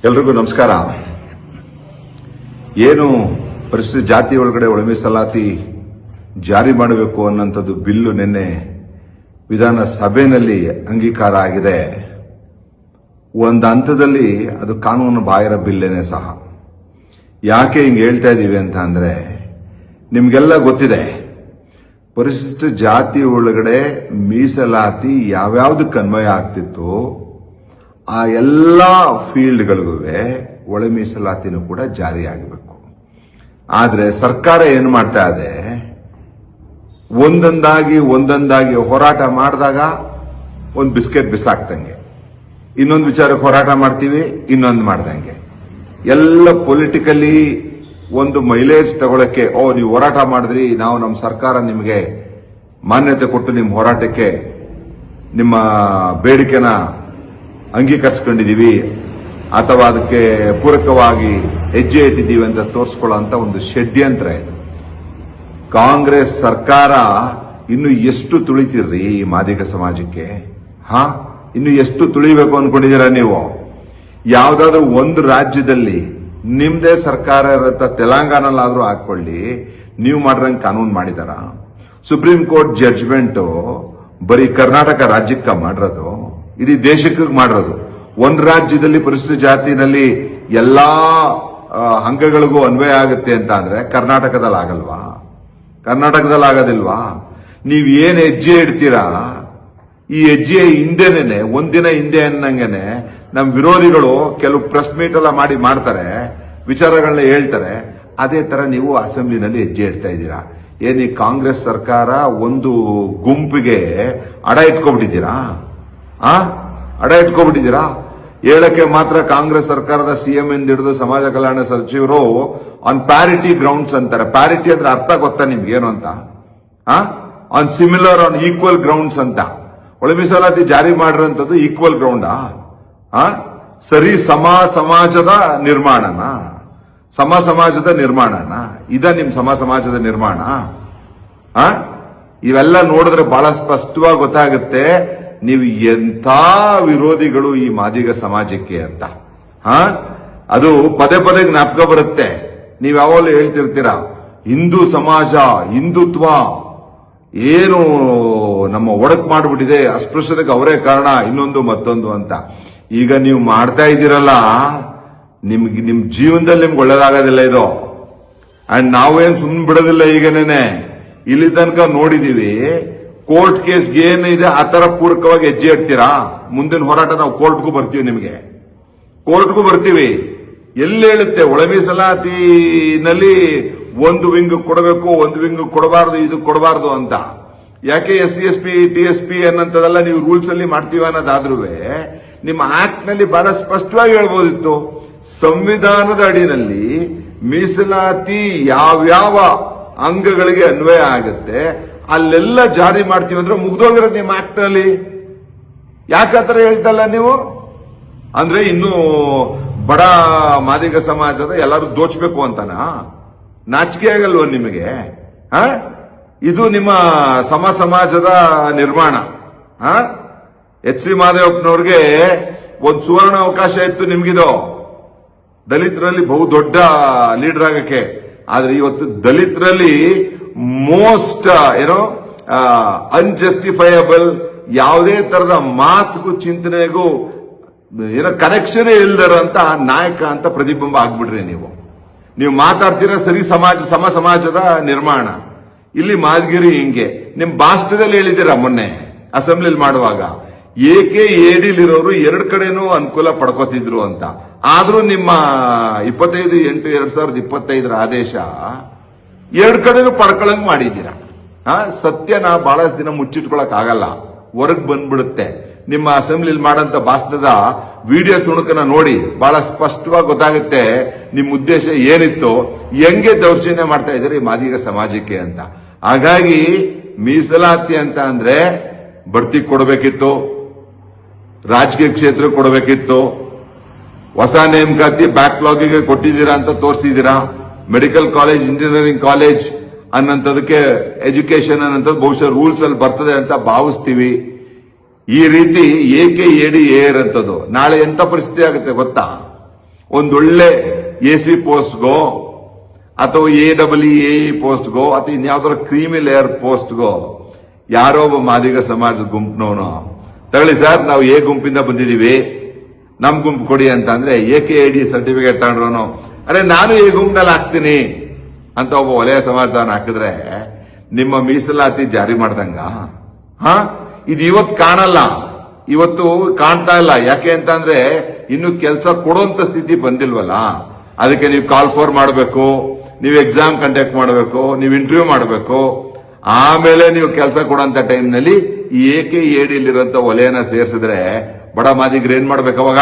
ಎಲ್ರಿಗೂ ನಮಸ್ಕಾರ. ಏನು ಪರಿಶಿಷ್ಟ ಜಾತಿ ಒಳಗಡೆ ಒಳ ಮೀಸಲಾತಿ ಜಾರಿ ಮಾಡಬೇಕು ಅನ್ನೋಂಥದ್ದು ಬಿಲ್ಲು ನಿನ್ನೆ ವಿಧಾನಸಭೆಯಲ್ಲಿ ಅಂಗೀಕಾರ ಆಗಿದೆ. ಒಂದು ಹಂತದಲ್ಲಿ ಅದು ಕಾನೂನು ಬಾಹಿರ ಬಿಲ್ಲೇನೆ ಸಹ. ಯಾಕೆ ಹಿಂಗೆ ಹೇಳ್ತಾ ಇದ್ದೀವಿ ಅಂತ ಅಂದ್ರೆ, ನಿಮ್ಗೆಲ್ಲ ಗೊತ್ತಿದೆ ಪರಿಶಿಷ್ಟ ಜಾತಿ ಒಳಗಡೆ ಮೀಸಲಾತಿ ಯಾವ್ಯಾವ್ದಕ್ಕೆ ಅನ್ವಯ ಆಗ್ತಿತ್ತು ಆ ಎಲ್ಲ ಫೀಲ್ಡ್ಗಳಿಗೂ ಒಳ ಮೀಸಲಾತಿನೂ ಕೂಡ ಜಾರಿಯಾಗಬೇಕು. ಆದರೆ ಸರ್ಕಾರ ಏನು ಮಾಡ್ತಾ ಇದೆ, ಒಂದೊಂದಾಗಿ ಹೋರಾಟ ಮಾಡಿದಾಗ ಒಂದು ಬಿಸ್ಕೆಟ್ ಬಿಸಾಕ್ತಂಗೆ, ಇನ್ನೊಂದು ವಿಚಾರಕ್ಕೆ ಹೋರಾಟ ಮಾಡ್ತೀವಿ, ಇನ್ನೊಂದು ಮಾಡ್ದಂಗೆ ಎಲ್ಲ ಪೊಲಿಟಿಕಲಿ ಒಂದು ಮೈಲೇಜ್ ತಗೊಳಕ್ಕೆ, ನೀವು ಹೋರಾಟ ಮಾಡಿದ್ರಿ, ನಾವು ನಮ್ಮ ಸರ್ಕಾರ ನಿಮಗೆ ಮಾನ್ಯತೆ ಕೊಟ್ಟು ನಿಮ್ಮ ಹೋರಾಟಕ್ಕೆ ನಿಮ್ಮ ಬೇಡಿಕೆನ ಅಂಗೀಕರಿಸಿಕೊಂಡಿದ್ದೀವಿ ಅಥವಾ ಅದಕ್ಕೆ ಪೂರಕವಾಗಿ ಹೆಜ್ಜೆ ಇಟ್ಟಿದ್ದೀವಿ ಅಂತ ತೋರಿಸ್ಕೊಳ್ಳೋ ಅಂತ ಒಂದು ಷಡ್ಯಂತ್ರ ಇದು. ಕಾಂಗ್ರೆಸ್ ಸರ್ಕಾರ ಇನ್ನು ಎಷ್ಟು ತುಳಿತಿರ್ರಿ ಈ ಮಾದಿಗ ಸಮಾಜಕ್ಕೆ? ಇನ್ನು ಎಷ್ಟು ತುಳಿಬೇಕು ಅನ್ಕೊಂಡಿದ್ದೀರಾ ನೀವು? ಯಾವ್ದಾದ್ರು ಒಂದು ರಾಜ್ಯದಲ್ಲಿ ನಿಮ್ದೇ ಸರ್ಕಾರ ಇರತ್ತ, ತೆಲಂಗಾಣಲ್ಲಾದ್ರೂ ಹಾಕೊಳ್ಳಿ, ನೀವು ಮಾಡ್ರಂಗೆ ಕಾನೂನು ಮಾಡಿದಾರ? ಸುಪ್ರೀಂ ಕೋರ್ಟ್ ಜಡ್ಜ್ಮೆಂಟ್ ಬರೀ ಕರ್ನಾಟಕ ರಾಜ್ಯಕ್ಕೆ ಮಾಡಿರೋದು, ಇಡೀ ದೇಶಕ್ಕೆ ಮಾಡಿರೋದು. ಒಂದು ರಾಜ್ಯದಲ್ಲಿ ಪರಿಶಿಷ್ಟ ಜಾತಿನಲ್ಲಿ ಎಲ್ಲಾ ಅಂಗಗಳಿಗೂ ಅನ್ವಯ ಆಗುತ್ತೆ ಅಂತ ಅಂದ್ರೆ ಕರ್ನಾಟಕದಲ್ಲಿ ಆಗಲ್ವಾ? ಕರ್ನಾಟಕದಲ್ಲಿ ಆಗೋದಿಲ್ವಾ? ನೀವ್ ಏನ್ ಹೆಜ್ಜೆ ಇಡ್ತೀರಾ, ಈ ಹೆಜ್ಜೆ ಹಿಂದೆನೆ ಒಂದಿನ ಹಿಂದೆ ಅನ್ನಂಗೆನೆ ನಮ್ ವಿರೋಧಿಗಳು ಕೆಲವು ಪ್ರೆಸ್ ಮೀಟ್ ಎಲ್ಲ ಮಾಡ್ತಾರೆ, ವಿಚಾರಗಳನ್ನ ಹೇಳ್ತಾರೆ. ಅದೇ ತರ ನೀವು ಅಸೆಂಬ್ಲಿನಲ್ಲಿ ಹೆಜ್ಜೆ ಇಡ್ತಾ ಇದ್ದೀರಾ. ಏನ್ ಈ ಕಾಂಗ್ರೆಸ್ ಸರ್ಕಾರ ಒಂದು ಗುಂಪಿಗೆ ಅಡ ಇಟ್ಕೊಬಿಟ್ಟಿದ್ದೀರಾ? ಅಡ ಇಟ್ಕೊಬಿಟ್ಟಿದ್ದೀರಾ? ಹೇಳಕ್ಕೆ ಮಾತ್ರ ಕಾಂಗ್ರೆಸ್ ಸರ್ಕಾರದ ಸಿಎಂ ಎಂದು ಹಿಡಿದು ಸಮಾಜ ಕಲ್ಯಾಣ ಸಚಿವರು ಆನ್ ಪ್ಯಾರಿಟಿ ಗ್ರೌಂಡ್ಸ್ ಅಂತಾರೆ. ಪ್ಯಾರಿಟಿ ಅಂದ್ರೆ ಅರ್ಥ ಗೊತ್ತಾ ನಿಮ್ಗೇನು ಅಂತ? On similar, on equal grounds ಅಂತ. ಒಳ ಮೀಸಲಾತಿ ಜಾರಿ ಮಾಡಿರೋಂಥದ್ದು ಈಕ್ವಲ್ ಗ್ರೌಂಡಾ? ಸರಿ ಸಮಾಜದ ನಿರ್ಮಾಣನಾ? ಸಮಾಜದ ನಿರ್ಮಾಣನಾ? ಇದ ನಿಮ್ ಸಮಾಜದ ನಿರ್ಮಾಣ? ಇವೆಲ್ಲ ನೋಡಿದ್ರೆ ಬಹಳ ಸ್ಪಷ್ಟವಾಗಿ ಗೊತ್ತಾಗುತ್ತೆ ನೀವು ಎಂಥ ವಿರೋಧಿಗಳು ಈ ಮಾದಿಗ ಸಮಾಜಕ್ಕೆ ಅಂತ. ಅದು ಪದೇ ಪದೇ ಜ್ಞಾಪಕ ಬರುತ್ತೆ. ನೀವು ಯಾವಾಗಲೂ ಹೇಳ್ತಿರ್ತೀರಾ, ಹಿಂದೂ ಸಮಾಜ, ಹಿಂದುತ್ವ ಏನು ನಮ್ಮ ಒಡಕ್ ಮಾಡಿಬಿಟ್ಟಿದೆ, ಅಸ್ಪೃಶ್ಯತೆಗೆ ಅವರೇ ಕಾರಣ, ಇನ್ನೊಂದು ಮತ್ತೊಂದು ಅಂತ. ಈಗ ನೀವು ಮಾಡ್ತಾ ಇದ್ದೀರಲ್ಲ, ನಿಮ್ ಜೀವನದಲ್ಲಿ ನಿಮ್ಗೆ ಒಳ್ಳೇದಾಗೋದಿಲ್ಲ ಇದು. ಅಂಡ್ ನಾವೇನ್ ಸುಮ್ಮನೆ ಬಿಡೋದಿಲ್ಲ. ಈಗನೇನೆ ಇಲ್ಲಿ ತನಕ ನೋಡಿದೀವಿ, ಕೋರ್ಟ್ ಕೇಸ್ಗೆ ಏನಿದೆ ಆ ತರ ಪೂರಕವಾಗಿ ಹೆಜ್ಜೆ ಇಡ್ತೀರಾ. ಮುಂದಿನ ಹೋರಾಟ ನಾವು ಕೋರ್ಟ್ಗೂ ಬರ್ತೀವಿ, ನಿಮಗೆ ಕೋರ್ಟ್ಗೂ ಬರ್ತೀವಿ. ಎಲ್ಲಿ ಹೇಳುತ್ತೆ ಒಳ ಮೀಸಲಾತಿನಲ್ಲಿ ಒಂದು ವಿಂಗ್ ಕೊಡಬೇಕು, ಒಂದು ವಿಂಗ್ ಕೊಡಬಾರ್ದು, ಇದು ಕೊಡಬಾರ್ದು ಅಂತ. ಯಾಕೆ SC/ST TSP ಅನ್ನೋಂಥದ್ದೆಲ್ಲ ನೀವು ರೂಲ್ಸ್ ಅಲ್ಲಿ ಮಾಡ್ತೀವಿ ಅನ್ನೋದಾದ್ರೂ ನಿಮ್ಮ ಆಕ್ಟ್ ನಲ್ಲಿ ಬಹಳ ಸ್ಪಷ್ಟವಾಗಿ ಹೇಳ್ಬೋದಿತ್ತು. ಸಂವಿಧಾನದ ಅಡಿನಲ್ಲಿ ಮೀಸಲಾತಿ ಯಾವ್ಯಾವ ಅಂಗಗಳಿಗೆ ಅನ್ವಯ ಆಗುತ್ತೆ ಅಲ್ಲೆಲ್ಲ ಜಾರಿ ಮಾಡ್ತೀವಿ ಅಂದ್ರೆ ಮುಗ್ದೋಗಿರೋದು ನಿಮ್ಮ ಆಕ್ಟ್ ನಲ್ಲಿ. ಯಾಕಂತ ಹೇಳ್ತಲ್ಲ ನೀವು? ಅಂದ್ರೆ ಇನ್ನು ಬಡ ಮಾದಿಗ ಸಮಾಜದ ಎಲ್ಲರೂ ದೋಚಬೇಕು ಅಂತನಾ? ನಾಚಿಕೆ ಆಗಲ್ವ ನಿಮಗೆ? ಇದು ನಿಮ್ಮ ಸಮಾಜದ ನಿರ್ಮಾಣ. HC ಮಾದೇವಪ್ಪನವ್ರಿಗೆ ಒಂದು ಸುವರ್ಣ ಅವಕಾಶ ಇತ್ತು ನಿಮ್ಗಿದು, ದಲಿತರಲ್ಲಿ ಬಹುದೊಡ್ಡ ಲೀಡರ್ ಆಗಕ್ಕೆ. ಆದ್ರೆ ಇವತ್ತು ದಲಿತರಲ್ಲಿ ಮೋಸ್ಟ್ ಅನ್ಜಸ್ಟಿಫೈಯಬಲ್, ಯಾವುದೇ ತರದ ಮಾತುಗೂ ಚಿಂತನೆಗೂ ಕನೆಕ್ಷನ್ ಇಲ್ದರಂತ ನಾಯಕ ಅಂತ ಪ್ರತಿಬಿಂಬ ಆಗ್ಬಿಡ್ರಿ ನೀವು ಮಾತಾಡ್ತೀರಾ. ಸರಿ ಸಮಾಜದ ನಿರ್ಮಾಣ. ಇಲ್ಲಿ ಮಾದಗಿರಿ ಹಿಂಗೆ ನಿಮ್ ಭಾಷಣದಲ್ಲಿ ಹೇಳಿದ್ದೀರಾ ಮೊನ್ನೆ ಅಸೆಂಬ್ಲಿಲಿ ಮಾಡುವಾಗ, AD-ಇರೋರು ಎರಡು ಕಡೆನೂ ಅನುಕೂಲ ಪಡ್ಕೋತಿದ್ರು ಅಂತ. ಆದ್ರೂ ನಿಮ್ಮ 25/8/2025 ಆದೇಶ ಎರಡು ಕಡೆನೂ ಪಡ್ಕೊಳಂಗ್ ಮಾಡಿದ್ದೀರಾ. ಸತ್ಯನ ಬಹಳ ದಿನ ಮುಚ್ಚಿಟ್ಕೊಳಕ್ ಆಗಲ್ಲ, ಹೊರಗ್ ಬಂದ್ಬಿಡುತ್ತೆ. ನಿಮ್ಮ ಅಸೆಂಬ್ಲಿಲಿ ಮಾಡಂತ ಭಾಷಣದ ವಿಡಿಯೋ ತುಣುಕನ ನೋಡಿ ಬಹಳ ಸ್ಪಷ್ಟವಾಗಿ ಗೊತ್ತಾಗುತ್ತೆ ನಿಮ್ ಉದ್ದೇಶ ಏನಿತ್ತು, ಹೆಂಗೆ ದೌರ್ಜನ್ಯ ಮಾಡ್ತಾ ಇದ್ದಾರೆ ಈ ಮಾದಿಗ ಸಮಾಜಕ್ಕೆ ಅಂತ. ಹಾಗಾಗಿ ಮೀಸಲಾತಿ ಅಂತ ಅಂದ್ರೆ ಬಡ್ತಿ ಕೊಡಬೇಕಿತ್ತು, ರಾಜಕೀಯ ಕ್ಷೇತ್ರ ಕೊಡಬೇಕಿತ್ತು, ಹೊಸ ನೇಮಕಾತಿ ಬ್ಯಾಕ್ಲಾಗಿಗೆ ಕೊಟ್ಟಿದ್ದೀರಾ ಅಂತ ತೋರಿಸಿದ್ದೀರಾ. ಮೆಡಿಕಲ್ ಕಾಲೇಜ್, ಇಂಜಿನಿಯರಿಂಗ್ ಕಾಲೇಜ್ ಅನ್ನೋಂಥದಕ್ಕೆ ಎಜುಕೇಶನ್ ಅನ್ನೋಂಥದ್ದು ಬಹುಶಃ ರೂಲ್ಸ್ ಅಲ್ಲಿ ಬರ್ತದೆ ಅಂತ ಭಾವಿಸ್ತೀವಿ. ಈ ರೀತಿ AD ಅಂತದ್ದು ನಾಳೆ ಎಂತ ಪರಿಸ್ಥಿತಿ ಆಗುತ್ತೆ ಗೊತ್ತಾ? ಒಂದೊಳ್ಳೆ AC ಪೋಸ್ಟ್ಗೋ ಅಥವಾ AEE ಪೋಸ್ಟ್ಗೋ ಅಥವಾ ಇನ್ಯಾವ್ದಾರ ಕ್ರೀಮಿ ಲೇಯರ್ ಪೋಸ್ಟ್ಗೋ ಯಾರೋ ಒಬ್ಬ ಮಾದಿಗ ಸಮಾಜದ ಗುಂಪಿನವನು ತಗೊಳ್ಳಿ ಸರ್, ನಾವು ಎ ಗುಂಪಿಂದ ಬಂದಿದೀವಿ, ನಮ್ ಗುಂಪು ಕೊಡಿ ಅಂತ ಅಂದ್ರೆ AKID ಸರ್ಟಿಫಿಕೇಟ್ ತಗೊಂಡ್ರೋನು ಅರೆ ನಾನು ಈ ಗುಂಪಿನಲ್ಲಿ ಹಾಕ್ತೀನಿ ಅಂತ ಒಬ್ಬ ವಲಯ ಸಮಾಜದವನ್ನ ಹಾಕಿದ್ರೆ ನಿಮ್ಮ ಮೀಸಲಾತಿ ಜಾರಿ ಮಾಡ್ದಂಗ? ಇದು ಇವತ್ತು ಕಾಣಲ್ಲ, ಇವತ್ತು ಕಾಣ್ತಾ ಇಲ್ಲ. ಯಾಕೆ ಅಂತಂದ್ರೆ ಇನ್ನು ಕೆಲಸ ಕೊಡುವಂತ ಸ್ಥಿತಿ ಬಂದಿಲ್ವಲ್ಲ. ಅದಕ್ಕೆ ನೀವು ಕಾಲ್ ಫಾರ್ ಮಾಡಬೇಕು, ನೀವು ಎಕ್ಸಾಮ್ ಕಂಡಕ್ಟ್ ಮಾಡಬೇಕು, ನೀವು ಇಂಟರ್ವ್ಯೂ ಮಾಡಬೇಕು, ಆಮೇಲೆ ನೀವು ಕೆಲಸ ಕೊಡುವಂತ ಟೈಮ್ನಲ್ಲಿ ಈ AKID ಇರುವಂತ ವಲಯನ ಸೇರಿಸಿದ್ರೆ ಬಡ ಮಾದಿಗರು ಏನ್ ಮಾಡ್ಬೇಕು ಅವಾಗ?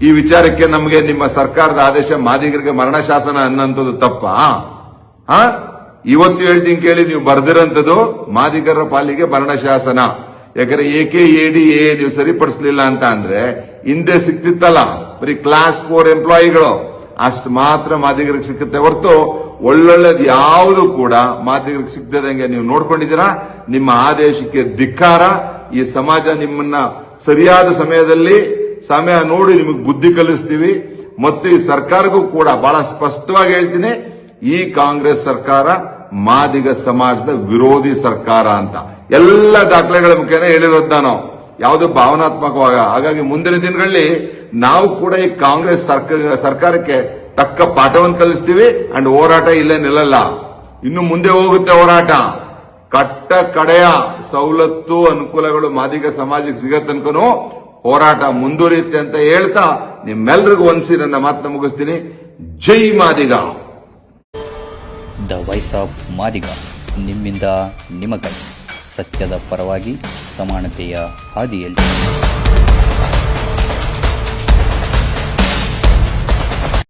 ಈ ವಿಚಾರಕ್ಕೆ ನಮಗೆ ನಿಮ್ಮ ಸರ್ಕಾರದ ಆದೇಶ ಮಾದಿಗರಿಗೆ ಮರಣ ಶಾಸನ ಅನ್ನೋಂಥದ್ದು ತಪ್ಪಾ? ಇವತ್ತು ಹೇಳ್ತೀನಿ ಕೇಳಿ, ನೀವು ಬರ್ದಿರಂತದ್ದು ಮಾದಿಗರ ಪಾಲಿಗೆ ಮರಣ ಶಾಸನ. ಯಾಕಂದ್ರೆ AKID ನೀವು ಸರಿಪಡಿಸಲಿಲ್ಲ ಅಂತ ಅಂದ್ರೆ ಹಿಂದೆ ಸಿಕ್ತಿತ್ತಲ್ಲ ಬರೀ ಕ್ಲಾಸ್ 4 ಎಂಪ್ಲಾಯಿಗಳು ಅಷ್ಟು ಮಾತ್ರ ಮಾದಿಗರಿಗೆ ಸಿಕ್ಕುತ್ತೆ ಹೊರತು ಒಳ್ಳೊಳ್ಳೇದು ಯಾವುದು ಕೂಡ ಮಾದಿಗರಿಗೆ ಸಿಕ್ಕದಂಗೆ ನೀವು ನೋಡ್ಕೊಂಡಿದ್ದೀರಾ. ನಿಮ್ಮ ಆದೇಶಕ್ಕೆ ಧಿಕ್ಕಾರ. ಈ ಸಮಾಜ ನಿಮ್ಮನ್ನ ಸರಿಯಾದ ಸಮಯದಲ್ಲಿ ಸಮಯ ನೋಡಿ ನಿಮಗೆ ಬುದ್ಧಿ ಕಲಿಸ್ತೀವಿ. ಮತ್ತು ಈ ಸರ್ಕಾರಕ್ಕೂ ಕೂಡ ಬಹಳ ಸ್ಪಷ್ಟವಾಗಿ ಹೇಳ್ತೀನಿ, ಈ ಕಾಂಗ್ರೆಸ್ ಸರ್ಕಾರ ಮಾದಿಗ ಸಮಾಜದ ವಿರೋಧಿ ಸರ್ಕಾರ ಅಂತ ಎಲ್ಲ ದಾಖಲೆಗಳ ಮುಖೇನ ಹೇಳಿರೋದು ನಾನು, ಯಾವುದು ಭಾವನಾತ್ಮಕವಾಗ. ಹಾಗಾಗಿ ಮುಂದಿನ ದಿನಗಳಲ್ಲಿ ನಾವು ಕೂಡ ಈ ಕಾಂಗ್ರೆಸ್ ಸರ್ಕಾರಕ್ಕೆ ತಕ್ಕ ಪಾಠವನ್ನು ಕಲಿಸ್ತೀವಿ. ಅಂಡ್ ಹೋರಾಟ ಇಲ್ಲೇ ನಿಲ್ಲಲ್ಲ, ಇನ್ನು ಮುಂದೆ ಹೋಗುತ್ತೆ ಹೋರಾಟ. ಕಟ್ಟ ಕಡೆಯ ಸವಲತ್ತು ಅನುಕೂಲಗಳು ಮಾದಿಗ ಸಮಾಜಕ್ಕೆ ಸಿಗೋ ತನಕನೂ ಹೋರಾಟ ಮುಂದುವರಿಯುತ್ತೆ ಅಂತ ಹೇಳ್ತಾ ನಿಮ್ಮೆಲ್ಲರಿಗೂ ಒಂದ್ಸಿ ನನ್ನ ಮಾತನ್ನ ಮುಗಿಸ್ತೀನಿ. ಜೈ Madiga. The voice of Madiga, ನಿಮ್ಮಿಂದ ನಿಮಗಾಗಿ, ಸತ್ಯದ ಪರವಾಗಿ, ಸಮಾನತೆಯ ಹಾದಿಯಲ್ಲಿ.